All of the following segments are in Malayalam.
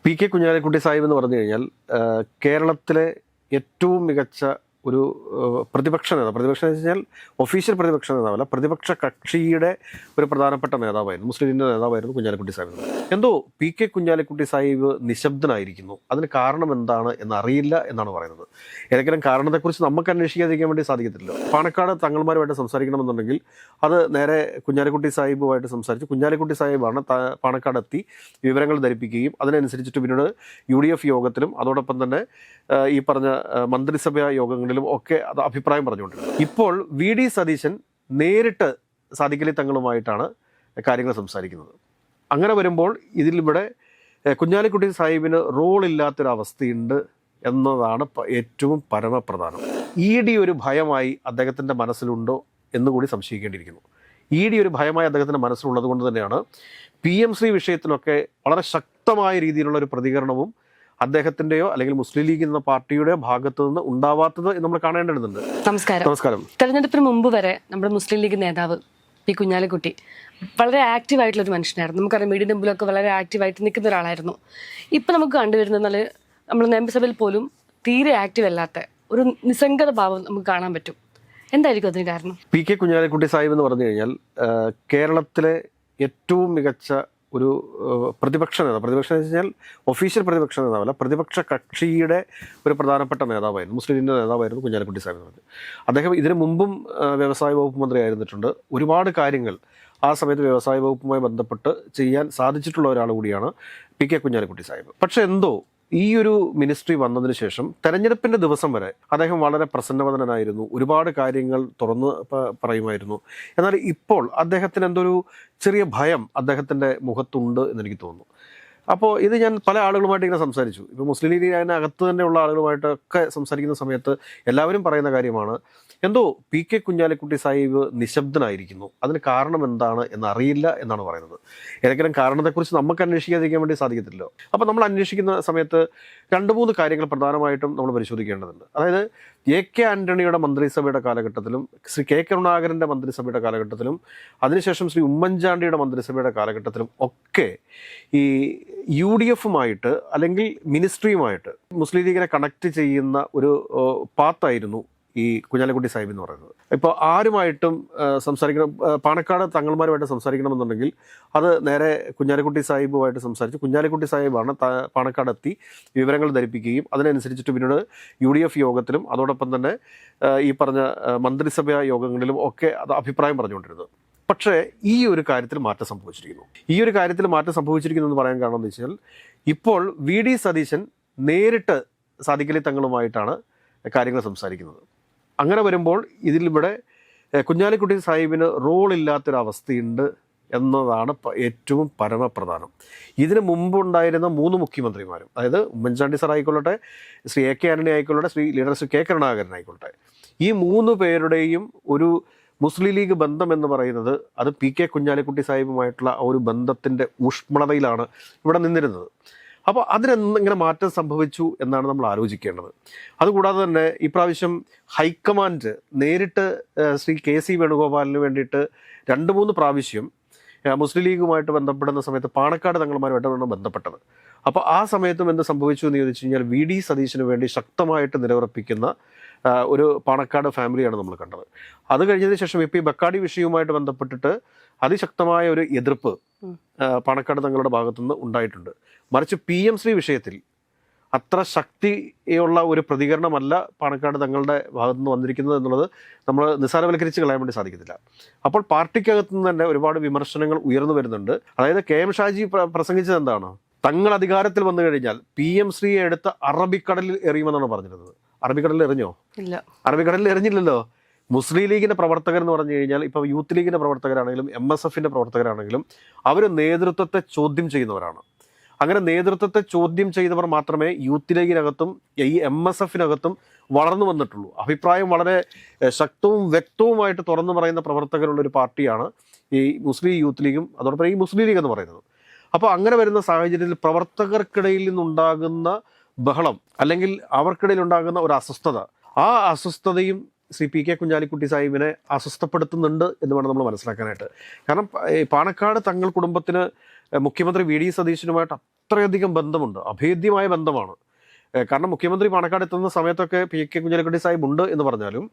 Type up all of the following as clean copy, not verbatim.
പി കെ കുഞ്ഞാലിക്കുട്ടി സാഹിബ് എന്ന് പറഞ്ഞു കഴിഞ്ഞാൽ കേരളത്തിലെ ഏറ്റവും മികച്ച ഒരു പ്രതിപക്ഷ നേതാവ്. പ്രതിപക്ഷം എന്ന് വെച്ച് കഴിഞ്ഞാൽ ഒഫീഷ്യൽ പ്രതിപക്ഷ നേതാവല്ല, പ്രതിപക്ഷ കക്ഷിയുടെ ഒരു പ്രധാനപ്പെട്ട നേതാവായിരുന്നു, മുസ്ലിം ലീഗിൻ്റെ നേതാവായിരുന്നു കുഞ്ഞാലിക്കുട്ടി സാഹിബ്. എന്തോ പി കെ കുഞ്ഞാലിക്കുട്ടി സാഹിബ് നിശബ്ദനായിരിക്കുന്നു. അതിന് കാരണം എന്താണ് എന്നറിയില്ല എന്നാണ് പറയുന്നത്. ഏതെങ്കിലും കാരണത്തെക്കുറിച്ച് നമുക്ക് അന്വേഷിക്കാതിരിക്കാൻ വേണ്ടി സാധിക്കത്തില്ലല്ലോ. പാണക്കാട് തങ്ങൾമാരുമായിട്ട് സംസാരിക്കണമെന്നുണ്ടെങ്കിൽ അത് നേരെ കുഞ്ഞാലിക്കുട്ടി സാഹിബുമായിട്ട് സംസാരിച്ച് കുഞ്ഞാലിക്കുട്ടി സാഹിബാണ് പാണക്കാട് എത്തി വിവരങ്ങൾ ധരിപ്പിക്കുകയും അതിനനുസരിച്ചിട്ട് പിന്നീട് UDF യോഗത്തിലും അതോടൊപ്പം തന്നെ ഈ പറഞ്ഞ മന്ത്രിസഭാ യോഗങ്ങളിലും ഒക്കെ അത് അഭിപ്രായം പറഞ്ഞുകൊണ്ടിരുന്നത്. ഇപ്പോൾ VD സതീശൻ നേരിട്ട് സാദിഖലി തങ്ങളുമായിട്ടാണ് കാര്യങ്ങൾ സംസാരിക്കുന്നത്. അങ്ങനെ വരുമ്പോൾ ഇതിലിവിടെ കുഞ്ഞാലിക്കുട്ടി സാഹിബിന് റോളില്ലാത്തൊരവസ്ഥയുണ്ട് എന്നതാണ് ഏറ്റവും പരമപ്രധാനം. ED ഒരു ഭയമായി അദ്ദേഹത്തിൻ്റെ മനസ്സിലുണ്ടോ എന്നുകൂടി സംശയിക്കേണ്ടിയിരിക്കുന്നു. ED ഒരു ഭയമായി അദ്ദേഹത്തിൻ്റെ മനസ്സിലുള്ളത് കൊണ്ട് തന്നെയാണ് PM ശ്രീ വിഷയത്തിലൊക്കെ വളരെ ശക്തമായ രീതിയിലുള്ള ഒരു പ്രതികരണവും അദ്ദേഹത്തിന്റെയോ അല്ലെങ്കിൽ മുസ്ലിം ലീഗ് എന്ന പാർട്ടിയുടെ ഭാഗത്തു നിന്ന് ഉണ്ടാവാത്തത് നമ്മൾ കാണേണ്ടതുണ്ട്. നമസ്കാരം. തെരഞ്ഞെടുപ്പിന് മുമ്പ് വരെ നമ്മുടെ മുസ്ലിം ലീഗ് നേതാവ് പി കുഞ്ഞാലിക്കുട്ടി വളരെ ആക്റ്റീവായിട്ടുള്ള ഒരു മനുഷ്യനായിരുന്നു. നമുക്കറിയാം, മീഡിയയുടെ മുമ്പിലൊക്കെ വളരെ ആക്റ്റീവായിട്ട് നിൽക്കുന്ന ഒരാളായിരുന്നു. ഇപ്പം നമുക്ക് കണ്ടുവരുന്നത് നമ്മൾ നിയമസഭയിൽ പോലും തീരെ ആക്റ്റീവ് അല്ലാത്ത ഒരു നിസ്സംഗത ഭാവം നമുക്ക് കാണാൻ പറ്റും. എന്തായിരിക്കും അതിന് കാരണം? പി കെ കുഞ്ഞാലിക്കുട്ടി സാഹിബ് എന്ന് പറഞ്ഞു കഴിഞ്ഞാൽ കേരളത്തിലെ ഏറ്റവും മികച്ച ഒരു പ്രതിപക്ഷ നേതാവ്. പ്രതിപക്ഷം എന്ന് വെച്ച് കഴിഞ്ഞാൽ ഒഫീഷ്യൽ പ്രതിപക്ഷ നേതാവല്ല, പ്രതിപക്ഷ കക്ഷിയുടെ ഒരു പ്രധാനപ്പെട്ട നേതാവായിരുന്നു, മുസ്ലിം ലീഗിൻ്റെ നേതാവായിരുന്നു കുഞ്ഞാലിക്കുട്ടി സാഹിബ് എന്ന് പറഞ്ഞത്. അദ്ദേഹം ഇതിനു മുമ്പും വ്യവസായ വകുപ്പ് മന്ത്രി ആയിരുന്നിട്ടുണ്ട്. ഒരുപാട് കാര്യങ്ങൾ ആ സമയത്ത് വ്യവസായ വകുപ്പുമായി ബന്ധപ്പെട്ട് ചെയ്യാൻ സാധിച്ചിട്ടുള്ള ഒരാൾ കൂടിയാണ് പി കെ കുഞ്ഞാലിക്കുട്ടി സാഹിബ്. പക്ഷെ എന്തോ ഈ ഒരു മിനിസ്ട്രി വന്നതിന് ശേഷം തെരഞ്ഞെടുപ്പിൻ്റെ ദിവസം വരെ അദ്ദേഹം വളരെ പ്രസന്നവദനായിരുന്നു, ഒരുപാട് കാര്യങ്ങൾ തുറന്ന് പറയുമായിരുന്നു. എന്നാൽ ഇപ്പോൾ അദ്ദേഹത്തിന് എന്തൊരു ചെറിയ ഭയം അദ്ദേഹത്തിൻ്റെ മുഖത്തുണ്ട് എന്നെനിക്ക് തോന്നുന്നു. അപ്പോൾ ഇത് ഞാൻ പല ആളുകളുമായിട്ട് ഇങ്ങനെ സംസാരിച്ചു. ഇപ്പോൾ മുസ്ലിം ലീഗ് അതിനകത്ത് തന്നെയുള്ള ആളുകളുമായിട്ടൊക്കെ സംസാരിക്കുന്ന സമയത്ത് എല്ലാവരും പറയുന്ന കാര്യമാണ്, എന്തോ പി കെ കുഞ്ഞാലിക്കുട്ടി സാഹിബ് നിശബ്ദനായിരിക്കുന്നു. അതിന് കാരണം എന്താണ് എന്നറിയില്ല എന്നാണ് പറയുന്നത്. ഏതെങ്കിലും കാരണത്തെക്കുറിച്ച് നമുക്ക് അന്വേഷിക്കാതിരിക്കാൻ വേണ്ടി സാധിക്കത്തില്ലല്ലോ. അപ്പോൾ നമ്മൾ അന്വേഷിക്കുന്ന സമയത്ത് 2-3 കാര്യങ്ങൾ പ്രധാനമായിട്ടും നമ്മൾ പരിശോധിക്കേണ്ടതുണ്ട്. അതായത് AK ആൻ്റണിയുടെ മന്ത്രിസഭയുടെ കാലഘട്ടത്തിലും ശ്രീ K കരുണാകരൻ്റെ മന്ത്രിസഭയുടെ കാലഘട്ടത്തിലും അതിനുശേഷം ശ്രീ ഉമ്മൻചാണ്ടിയുടെ മന്ത്രിസഭയുടെ കാലഘട്ടത്തിലും ഒക്കെ ഈ UDFുമായിട്ട് അല്ലെങ്കിൽ മിനിസ്ട്രിയുമായിട്ട് മുസ്ലിം ലീഗിനെ കണക്ട് ചെയ്യുന്ന ഒരു പാത്തായിരുന്നു ഈ കുഞ്ഞാലിക്കുട്ടി സാഹിബ് എന്ന് പറയുന്നത്. ഇപ്പോൾ ആരുമായിട്ടും സംസാരിക്കണം, പാണക്കാട് തങ്ങൾമാരുമായിട്ട് സംസാരിക്കണമെന്നുണ്ടെങ്കിൽ അത് നേരെ കുഞ്ഞാലിക്കുട്ടി സാഹിബുമായിട്ട് സംസാരിച്ച് കുഞ്ഞാലിക്കുട്ടി സാഹിബാണ് പാണക്കാട് എത്തി വിവരങ്ങൾ ധരിപ്പിക്കുകയും അതിനനുസരിച്ചിട്ട് പിന്നീട് UDF യോഗത്തിലും അതോടൊപ്പം തന്നെ ഈ പറഞ്ഞ മന്ത്രിസഭാ യോഗങ്ങളിലും ഒക്കെ അത് അഭിപ്രായം പറഞ്ഞുകൊണ്ടിരുന്നത്. പക്ഷേ ഈ ഒരു കാര്യത്തിൽ മാറ്റം സംഭവിച്ചിരിക്കുന്നു എന്ന് പറയാൻ കാരണം എന്ന് വെച്ചാൽ ഇപ്പോൾ VD സതീശൻ നേരിട്ട് സാദിഖലി തങ്ങളുമായിട്ടാണ് കാര്യങ്ങൾ സംസാരിക്കുന്നത്. അങ്ങനെ വരുമ്പോൾ ഇതിലിവിടെ കുഞ്ഞാലിക്കുട്ടി സാഹിബിന് റോളില്ലാത്തൊരവസ്ഥയുണ്ട് എന്നതാണ് ഏറ്റവും പരമപ്രധാനം. ഇതിന് മുമ്പുണ്ടായിരുന്ന 3 മുഖ്യമന്ത്രിമാരും, അതായത് ഉമ്മൻചാണ്ടി സാർ ആയിക്കൊള്ളട്ടെ, ശ്രീ AK ആൻ്റണി ആയിക്കൊള്ളട്ടെ, ലീഡർ ശ്രീ K കരുണാകരൻ ആയിക്കൊള്ളട്ടെ, ഈ 3 പേരുടെയും ഒരു മുസ്ലിം ലീഗ് ബന്ധം എന്ന് പറയുന്നത് അത് പി കെ കുഞ്ഞാലിക്കുട്ടി സാഹിബുമായിട്ടുള്ള ആ ഒരു ബന്ധത്തിൻ്റെ ഊഷ്മളതയിലാണ് ഇവിടെ നിന്നിരുന്നത്. അപ്പോൾ അതിനെങ്ങനെ മാറ്റം സംഭവിച്ചു എന്നാണ് നമ്മൾ ആലോചിക്കേണ്ടത്. അതുകൂടാതെ തന്നെ ഇപ്രാവശ്യം ഹൈക്കമാൻഡ് നേരിട്ട് ശ്രീ KC വേണുഗോപാലിന് വേണ്ടിയിട്ട് 2-3 പ്രാവശ്യം മുസ്ലിം ലീഗുമായിട്ട് ബന്ധപ്പെടുന്ന സമയത്ത് പാണക്കാട് തങ്ങൾമാരുമായിട്ടാണ് ബന്ധപ്പെട്ടത്. അപ്പോൾ ആ സമയത്തും എന്ത് സംഭവിച്ചു എന്ന് ചോദിച്ചു കഴിഞ്ഞാൽ VD സതീശന് വേണ്ടി ശക്തമായിട്ട് നിലയുറപ്പിക്കുന്ന ഒരു പാണക്കാട് ഫാമിലിയാണ് നമ്മൾ കണ്ടത്. അത് കഴിഞ്ഞതിന് ശേഷം ഇപ്പോൾ ഈ ബക്കാടി വിഷയവുമായിട്ട് ബന്ധപ്പെട്ടിട്ട് അതിശക്തമായ ഒരു എതിർപ്പ് പാണക്കാട് തങ്ങളുടെ ഭാഗത്തുനിന്ന് ഉണ്ടായിട്ടുണ്ട്. മറിച്ച് PM ശ്രീ വിഷയത്തിൽ അത്ര ശക്തിയുള്ള ഒരു പ്രതികരണമല്ല പാണക്കാട് തങ്ങളുടെ ഭാഗത്തുനിന്ന് വന്നിരിക്കുന്നത് എന്നുള്ളത് നമ്മൾ നിസ്സാരവൽക്കരിച്ച് കളയാൻ വേണ്ടി സാധിക്കത്തില്ല. അപ്പോൾ പാർട്ടിക്കകത്തു നിന്ന് തന്നെ ഒരുപാട് വിമർശനങ്ങൾ ഉയർന്നു വരുന്നുണ്ട്. അതായത് KM ഷാജി പ്രസംഗിച്ചത് എന്താണ്? തങ്ങൾ അധികാരത്തിൽ വന്നു കഴിഞ്ഞാൽ PM ശ്രീയെ എടുത്ത് അറബിക്കടലിൽ എറിയുമെന്നാണ് പറഞ്ഞിരുന്നത്. അറബിക്കടലിൽ എറിഞ്ഞോ? ഇല്ല, അറബിക്കടലിൽ എറിഞ്ഞില്ലല്ലോ. മുസ്ലിം ലീഗിൻ്റെ പ്രവർത്തകർ എന്ന് പറഞ്ഞു കഴിഞ്ഞാൽ ഇപ്പോൾ യൂത്ത് ലീഗിൻ്റെ പ്രവർത്തകരാണെങ്കിലും MSFൻ്റെ പ്രവർത്തകരാണെങ്കിലും അവർ നേതൃത്വത്തെ ചോദ്യം ചെയ്യുന്നവരാണ്. അങ്ങനെ നേതൃത്വത്തെ ചോദ്യം ചെയ്തവർ മാത്രമേ യൂത്ത് ലീഗിനകത്തും ഈ MSFനകത്തും വളർന്നു വന്നിട്ടുള്ളൂ. അഭിപ്രായം വളരെ ശക്തവും വ്യക്തവുമായിട്ട് തുറന്നു പറയുന്ന പ്രവർത്തകരുള്ളൊരു പാർട്ടിയാണ് ഈ മുസ്ലിം യൂത്ത് ലീഗും അതോടൊപ്പം ഈ മുസ്ലിം ലീഗ് എന്ന് പറയുന്നത്. അപ്പോൾ അങ്ങനെ വരുന്ന സാഹചര്യത്തിൽ പ്രവർത്തകർക്കിടയിൽ നിന്നുണ്ടാകുന്ന ബഹളം അല്ലെങ്കിൽ അവർക്കിടയിൽ ഉണ്ടാകുന്ന ഒരു അസ്വസ്ഥത, ആ അസ്വസ്ഥതയും ശ്രീ പി കെ കുഞ്ഞാലിക്കുട്ടി സാഹിബിനെ അസ്വസ്ഥപ്പെടുത്തുന്നുണ്ട് എന്ന് വേണം നമ്മൾ മനസ്സിലാക്കാനായിട്ട്. കാരണം പാണക്കാട് തങ്ങൾ കുടുംബത്തിന് മുഖ്യമന്ത്രി വി ഡി സതീശനുമായിട്ട് അത്രയധികം ബന്ധമുണ്ട്, അഭേദ്യമായ ബന്ധമാണ്. കാരണം മുഖ്യമന്ത്രി പാണക്കാട് എത്തുന്ന സമയത്തൊക്കെ പി.കെ. കുഞ്ഞാലിക്കുട്ടി സാഹിബ് ഉണ്ട് എന്ന് പറഞ്ഞാലും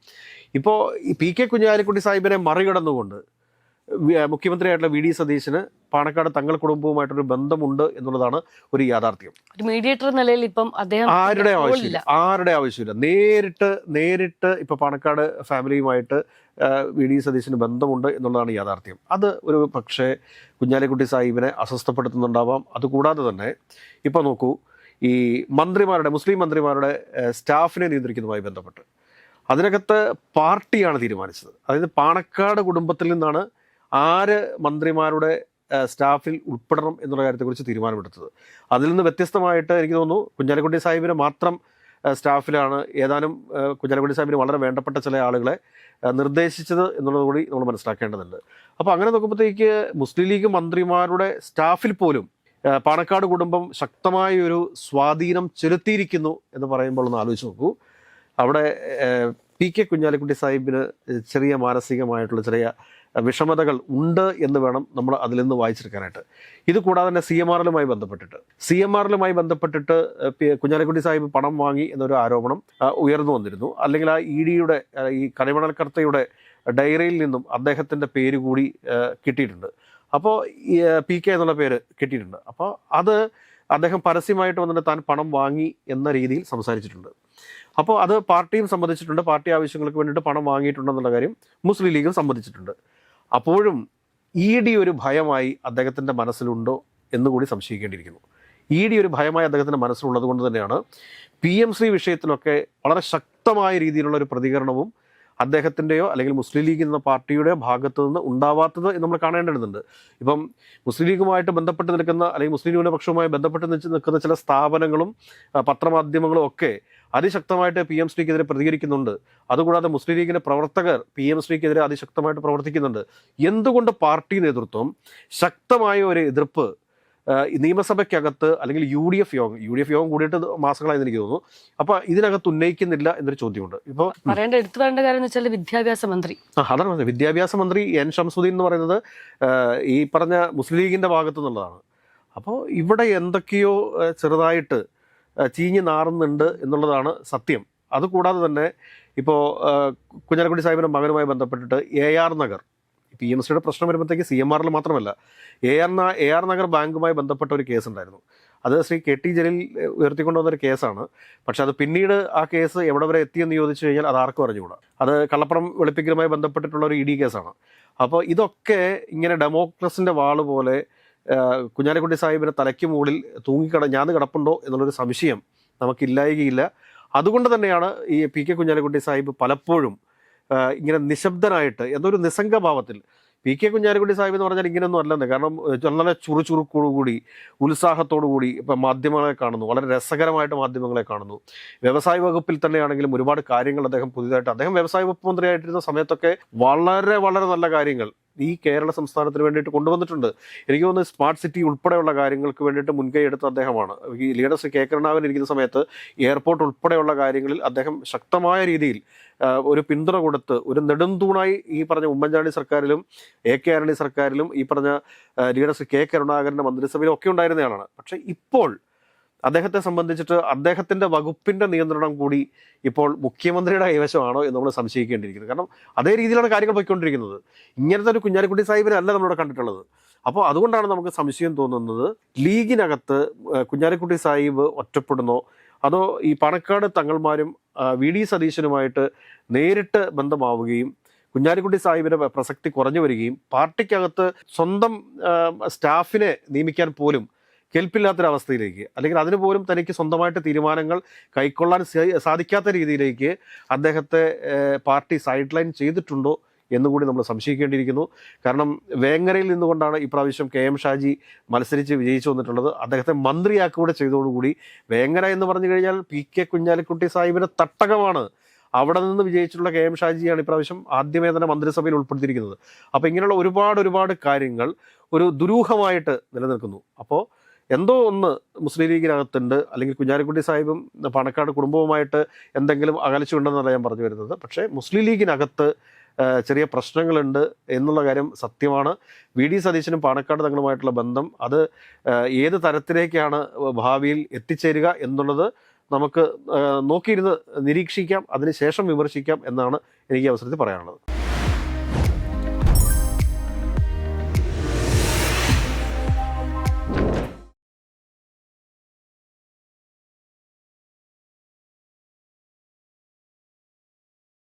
ഇപ്പോൾ ഈ പി.കെ. കുഞ്ഞാലിക്കുട്ടി സാഹിബിനെ മറികടന്നുകൊണ്ട് മുഖ്യമന്ത്രിയായിട്ടുള്ള വി.ഡി. സതീശന് പാണക്കാട് തങ്ങൾ കുടുംബവുമായിട്ടൊരു ബന്ധമുണ്ട് എന്നുള്ളതാണ് ഒരു യാഥാർത്ഥ്യം. ഒരു മീഡിയേറ്റർ നിലയിൽ ഇപ്പം അദ്ദേഹം ആരുടെ ആവശ്യമില്ല. നേരിട്ട് ഇപ്പൊ പാണക്കാട് ഫാമിലിയുമായിട്ട് വി.ഡി. സതീശന് ബന്ധമുണ്ട് എന്നുള്ളതാണ് യാഥാർത്ഥ്യം. അത് ഒരു പക്ഷേ കുഞ്ഞാലിക്കുട്ടി സാഹിബിനെ അസ്വസ്ഥപ്പെടുത്തുന്നുണ്ടാവാം. അതുകൂടാതെ തന്നെ ഇപ്പൊ നോക്കൂ, ഈ മുസ്ലിം മന്ത്രിമാരുടെ സ്റ്റാഫിനെ നിയന്ത്രിക്കുന്നതുമായി ബന്ധപ്പെട്ട് അതിനകത്ത് പാർട്ടിയാണ് തീരുമാനിച്ചത്. അതായത് പാണക്കാട് കുടുംബത്തിൽ നിന്നാണ് ആര് മന്ത്രിമാരുടെ സ്റ്റാഫിൽ ഉൾപ്പെടണം എന്നുള്ള കാര്യത്തെക്കുറിച്ച് തീരുമാനമെടുത്തത്. അതിൽ നിന്ന് വ്യത്യസ്തമായിട്ട് എനിക്ക് തോന്നുന്നു കുഞ്ഞാലിക്കുട്ടി സാഹിബിന് മാത്രം സ്റ്റാഫിലാണ് ഏതാനും കുഞ്ഞാലിക്കുട്ടി സാഹിബിന് വളരെ വേണ്ടപ്പെട്ട ചില ആളുകളെ നിർദ്ദേശിച്ചത് എന്നുള്ളത് കൂടി നമ്മൾ മനസ്സിലാക്കേണ്ടതുണ്ട്. അപ്പോൾ അങ്ങനെ നോക്കുമ്പോഴത്തേക്ക് മുസ്ലിം ലീഗ് മന്ത്രിമാരുടെ സ്റ്റാഫിൽ പോലും പാണക്കാട് കുടുംബം ശക്തമായ ഒരു സ്വാധീനം ചെലുത്തിയിരിക്കുന്നു എന്ന് പറയുമ്പോൾ ഒന്ന് ആലോചിച്ച് നോക്കൂ. അവിടെ പി.കെ. കുഞ്ഞാലിക്കുട്ടി സാഹിബിന് ചെറിയ മാനസികമായിട്ടുള്ള ചെറിയ വിഷമതകൾ ഉണ്ട് എന്ന് വേണം നമ്മൾ അതിൽ നിന്ന് വായിച്ചെടുക്കാനായിട്ട്. ഇത് കൂടാതെ തന്നെ സി എം ആറിലുമായി ബന്ധപ്പെട്ടിട്ട് കുഞ്ഞാലിക്കുട്ടി സാഹിബ് പണം വാങ്ങി എന്നൊരു ആരോപണം ഉയർന്നു വന്നിരുന്നു. അല്ലെങ്കിൽ ആ ഇ.ഡിയുടെ ഈ കരിമണൽ കർത്തയുടെ ഡയറിയിൽ നിന്നും അദ്ദേഹത്തിൻ്റെ പേര് കൂടി കിട്ടിയിട്ടുണ്ട്. അപ്പോൾ പി.കെ. എന്നുള്ള പേര് കിട്ടിയിട്ടുണ്ട്. അപ്പോൾ അത് അദ്ദേഹം പരസ്യമായിട്ട് വന്നിട്ട് താൻ പണം വാങ്ങി എന്ന രീതിയിൽ സംസാരിച്ചിട്ടുണ്ട്. അപ്പോൾ അത് പാർട്ടിയും സമ്മതിച്ചിട്ടുണ്ട്. പാർട്ടി ആവശ്യങ്ങൾക്ക് വേണ്ടിയിട്ട് പണം വാങ്ങിയിട്ടുണ്ടെന്നുള്ള കാര്യം മുസ്ലിം ലീഗും സമ്മതിച്ചിട്ടുണ്ട്. അപ്പോഴും ഇ.ഡി ഒരു ഭയമായി അദ്ദേഹത്തിൻ്റെ മനസ്സിലുണ്ടോ എന്നുകൂടി സംശയിക്കേണ്ടിയിരിക്കുന്നു. ഇ.ഡി ഒരു ഭയമായി അദ്ദേഹത്തിൻ്റെ മനസ്സിലുള്ളത് കൊണ്ട് തന്നെയാണ് PMC വിഷയത്തിലൊക്കെ വളരെ ശക്തമായ രീതിയിലുള്ള ഒരു പ്രതികരണവും അദ്ദേഹത്തിൻ്റെയോ അല്ലെങ്കിൽ മുസ്ലിം ലീഗ് എന്ന പാർട്ടിയുടെ ഭാഗത്തു നിന്ന് ഉണ്ടാവാത്തത് എന്ന് നമ്മൾ കാണേണ്ടതുണ്ട്. ഇപ്പം മുസ്ലിം ലീഗുമായിട്ട് ബന്ധപ്പെട്ട് നിൽക്കുന്ന അല്ലെങ്കിൽ മുസ്ലിം ന്യൂനപക്ഷവുമായി ബന്ധപ്പെട്ട് നിൽക്കുന്ന ചില സ്ഥാപനങ്ങളും പത്രമാധ്യമങ്ങളും ഒക്കെ അതിശക്തമായിട്ട് PMCക്കെതിരെ പ്രതികരിക്കുന്നുണ്ട്. അതുകൂടാതെ മുസ്ലിം ലീഗിൻ്റെ പ്രവർത്തകർ PMCക്കെതിരെ അതിശക്തമായിട്ട് പ്രവർത്തിക്കുന്നുണ്ട്. എന്തുകൊണ്ട് പാർട്ടി നേതൃത്വം ശക്തമായ ഒരു എതിർപ്പ് നിയമസഭയ്ക്കകത്ത് അല്ലെങ്കിൽ യു ഡി എഫ് യോഗം കൂടിയിട്ട് മാസങ്ങളായി എനിക്ക് തോന്നുന്നു, അപ്പൊ ഇതിനകത്ത് ഉന്നയിക്കുന്നില്ല എന്നൊരു ചോദ്യമുണ്ട്. ഇപ്പോൾ എടുത്തു പറയേണ്ട കാര്യം എന്ന് വെച്ചാൽ വിദ്യാഭ്യാസ മന്ത്രി, അതാണ് പറഞ്ഞത്, വിദ്യാഭ്യാസ മന്ത്രി N. ഷംസുദ്ദീൻ എന്ന് പറയുന്നത് ഈ പറഞ്ഞ മുസ്ലിം ലീഗിന്റെ ഭാഗത്തു നിന്നുള്ളതാണ്. അപ്പോൾ ഇവിടെ എന്തൊക്കെയോ ചെറുതായിട്ട് ചീഞ്ഞ് നാറുന്നുണ്ട് എന്നുള്ളതാണ് സത്യം. അതുകൂടാതെ തന്നെ ഇപ്പോൾ കുഞ്ഞാലിക്കുട്ടി സാഹിബിന്റെ മകനുമായി ബന്ധപ്പെട്ടിട്ട് AR നഗർ PMCയുടെ പ്രശ്നം വരുമ്പോഴത്തേക്ക് CMRൽ മാത്രമല്ല AR നഗർ ബാങ്കുമായി ബന്ധപ്പെട്ട ഒരു കേസ് ഉണ്ടായിരുന്നു. അത് ശ്രീ KT ജലീൽ ഉയർത്തിക്കൊണ്ടുവന്നൊരു കേസാണ്. പക്ഷെ അത് പിന്നീട് ആ കേസ് എവിടെ വരെ എത്തിയെന്ന് ചോദിച്ചു കഴിഞ്ഞാൽ അത് ആർക്കും അറിഞ്ഞുകൂടാ. അത് കള്ളപ്പണം വെളുപ്പിക്കലുമായി ബന്ധപ്പെട്ടിട്ടുള്ള ഒരു ED കേസാണ്. അപ്പോൾ ഇതൊക്കെ ഇങ്ങനെ ഡെമോക്രസിൻ്റെ വാള് പോലെ കുഞ്ഞാലിക്കുട്ടി സാഹിബിൻ്റെ തലയ്ക്ക് മുകളിൽ ഞാന്ന് കിടപ്പുണ്ടോ എന്നുള്ളൊരു സംശയം നമുക്കില്ലായികയില്ല. അതുകൊണ്ട് തന്നെയാണ് ഈ P.K. കുഞ്ഞാലിക്കുട്ടി സാഹിബ് പലപ്പോഴും ഇങ്ങനെ നിശബ്ദനായിട്ട് എന്നൊരു നിസ്സംഗഭാവത്തിൽ. P.K. കുഞ്ഞാലിക്കുട്ടി സാഹിബ് എന്ന് പറഞ്ഞാൽ ഇങ്ങനെയൊന്നും അല്ലെന്ന്. കാരണം വളരെ ചുറുചുറുക്കോടുകൂടി ഉത്സാഹത്തോടുകൂടി ഇപ്പം മാധ്യമങ്ങളെ കാണുന്നു, വളരെ രസകരമായിട്ട് മാധ്യമങ്ങളെ കാണുന്നു. വ്യവസായ വകുപ്പിൽ തന്നെയാണെങ്കിലും ഒരുപാട് കാര്യങ്ങൾ അദ്ദേഹം വ്യവസായ വകുപ്പ് മന്ത്രിയായിട്ടിരുന്ന സമയത്തൊക്കെ വളരെ വളരെ നല്ല കാര്യങ്ങൾ ഈ കേരള സംസ്ഥാനത്തിന് വേണ്ടിയിട്ട് കൊണ്ടുവന്നിട്ടുണ്ട്. എനിക്ക് തോന്നുന്നു സ്മാർട്ട് സിറ്റി ഉൾപ്പെടെയുള്ള കാര്യങ്ങൾക്ക് വേണ്ടിയിട്ട് മുൻകൈ എടുത്ത അദ്ദേഹമാണ്. ഈ ലീഡർ ശ്രീ K. കരുണാകരൻ ഇരിക്കുന്ന സമയത്ത് എയർപോർട്ട് ഉൾപ്പെടെയുള്ള കാര്യങ്ങളിൽ അദ്ദേഹം ശക്തമായ രീതിയിൽ ഒരു പിന്തുണ കൊടുത്ത് ഒരു നെടുംതൂണായി ഈ പറഞ്ഞ ഉമ്മൻചാണ്ടി സർക്കാരിലും AK ആന്റണി സർക്കാരിലും ഈ പറഞ്ഞ ലീഡർ ശ്രീ K. കരുണാകരൻ്റെ മന്ത്രിസഭയിലും ഒക്കെ ഉണ്ടായിരുന്നയാളാണ്. പക്ഷെ ഇപ്പോൾ അദ്ദേഹത്തെ സംബന്ധിച്ചിട്ട് അദ്ദേഹത്തിൻ്റെ വകുപ്പിൻ്റെ നിയന്ത്രണം കൂടി ഇപ്പോൾ മുഖ്യമന്ത്രിയുടെ കൈവശമാണോ എന്ന് നമ്മൾ സംശയിക്കേണ്ടിയിരിക്കുന്നു. കാരണം അതേ രീതിയിലാണ് കാര്യങ്ങൾ പോയിക്കൊണ്ടിരിക്കുന്നത്. ഇങ്ങനത്തെ ഒരു കുഞ്ഞാലിക്കുട്ടി സാഹിബിനെ അല്ല നമ്മളിവിടെ കണ്ടിട്ടുള്ളത്. അപ്പോൾ അതുകൊണ്ടാണ് നമുക്ക് സംശയം തോന്നുന്നത്, ലീഗിനകത്ത് കുഞ്ഞാലിക്കുട്ടി സാഹിബ് ഒറ്റപ്പെടുന്നോ അതോ ഈ പാണക്കാട് തങ്ങൾമാരും വി.ഡി. സതീശനുമായിട്ട് നേരിട്ട് ബന്ധമാവുകയും കുഞ്ഞാലിക്കുട്ടി സാഹിബിൻ്റെ പ്രസക്തി കുറഞ്ഞു വരികയും പാർട്ടിക്കകത്ത് സ്വന്തം സ്റ്റാഫിനെ നിയമിക്കാൻ പോലും കെൽപ്പില്ലാത്തൊരവസ്ഥയിലേക്ക്, അല്ലെങ്കിൽ അതിന് പോലും തനിക്ക് സ്വന്തമായിട്ട് തീരുമാനങ്ങൾ കൈക്കൊള്ളാൻ സാധിക്കാത്ത രീതിയിലേക്ക് അദ്ദേഹത്തെ പാർട്ടി സൈഡ് ലൈൻ ചെയ്തിട്ടുണ്ടോ എന്നുകൂടി നമ്മൾ സംശയിക്കേണ്ടിയിരിക്കുന്നു. കാരണം വേങ്ങരയിൽ നിന്നുകൊണ്ടാണ് ഇപ്രാവശ്യം KM ഷാജി മത്സരിച്ച് വിജയിച്ചു വന്നിട്ടുള്ളത്. അദ്ദേഹത്തെ മന്ത്രിയാക്കൂടെ ചെയ്തതോടുകൂടി വേങ്ങര എന്ന് പറഞ്ഞു കഴിഞ്ഞാൽ P.K. കുഞ്ഞാലിക്കുട്ടി സാഹിബിൻ്റെ തട്ടകമാണ്. അവിടെ നിന്ന് വിജയിച്ചിട്ടുള്ള KM ഷാജിയാണ് ഇപ്രാവശ്യം ആദ്യമേ തന്നെ മന്ത്രിസഭയിൽ ഉൾപ്പെടുത്തിയിരിക്കുന്നത്. അപ്പോൾ ഇങ്ങനെയുള്ള ഒരുപാട് കാര്യങ്ങൾ ഒരു ദുരൂഹമായിട്ട് നിലനിൽക്കുന്നു. അപ്പോൾ എന്തോ ഒന്ന് മുസ്ലിം ലീഗിനകത്തുണ്ട്, അല്ലെങ്കിൽ കുഞ്ഞാലിക്കുട്ടി സാഹിബും പാണക്കാട് കുടുംബവുമായിട്ട് എന്തെങ്കിലും അകലിച്ചുണ്ടെന്നല്ല ഞാൻ പറഞ്ഞു വരുന്നത്. പക്ഷേ മുസ്ലിം ലീഗിനകത്ത് ചെറിയ പ്രശ്നങ്ങളുണ്ട് എന്നുള്ള കാര്യം സത്യമാണ്. വി ഡി സതീശനും പാണക്കാട് തങ്ങളുമായിട്ടുള്ള ബന്ധം അത് ഏത് തരത്തിലേക്കാണ് ഭാവിയിൽ എത്തിച്ചേരുക എന്നുള്ളത് നമുക്ക് നോക്കിയിരുന്ന് നിരീക്ഷിക്കാം, അതിനുശേഷം വിമർശിക്കാം എന്നാണ് എനിക്ക് ഈ അവസരത്തിൽ പറയാനുള്ളത്.